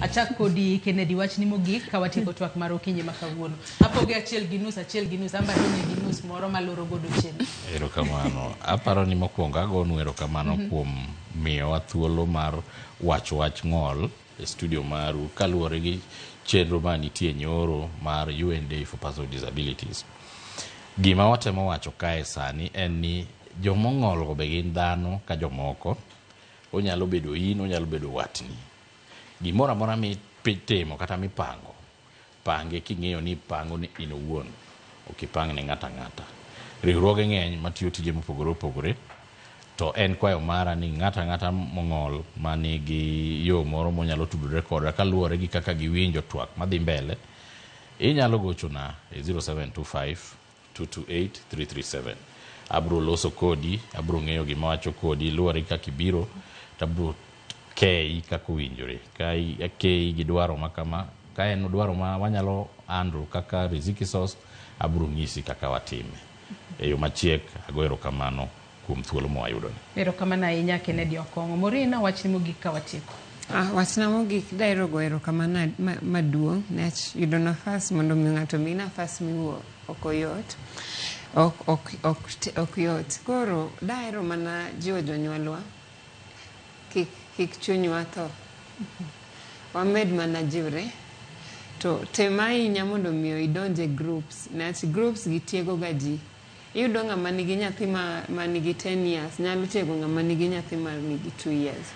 Achak kodi Kennedy wach ni mogik ka watieko twak mar okinyi makawuono. Apoge achiel gi nus amba donye gi nus moro maloro godo chien. Erokamano. Aparo ni mokwongo agonu erokamano kuom miyowa thuolo mar wacho wach ng'ol e studio maru kaluwore gi chenro manitie nyoro mar UN Day for Persons with Disabilities. Gima watemo wacho kae sani en ni jomong'ol go be gin dhano ka jomoko. Onyalo bedo in, onyalo bedo watni. Gimoro amora mitimo kata mipango, pange king'eyo ni pango ni in owuon, ok ipang ne ng'ata ng'ata. Riwruoge ng'eny matiyo tije mopogore opogore, to en kwayo mara ni ng'ata ng'ata mong'ol manigi yo moro monyalo tudore koda kaluwore gi kaka giwinjo twak madhi mbele, inyalo gochona e 0725 228 337. Abro loso kodi, abro ng'eyo gima wacho kodi, luwore kaka ibiro, tabro kei kako winjore. Kai kei gi dwaro makama, ka en dwaro ma wanyalo andro kaka Riziki Sauce, abro ng'isi kaka watime. E yo machiek ago erokamano kuom thuolo mwayudoni. Erokamano ahinya Kennedy Okong'o. Morina wach ni mogik ka watieko. Wachna mogik daero go erokamano maduong' nech yudo nafas mondo mi ng'ato mi nafas miwuo ok oyot. Ok yot. Koro daero mana jiwo jonyuolwa kik chunywa tho. Wamed mana jiwre. To tema ahinya mondo miyo idonje groups. Nech groups gitiego ga ji. Iyudo ng'ama nigi nyathi ma nigi 10 years nyalo tiego ng'ama nigi nyathi ma nigi 2 years.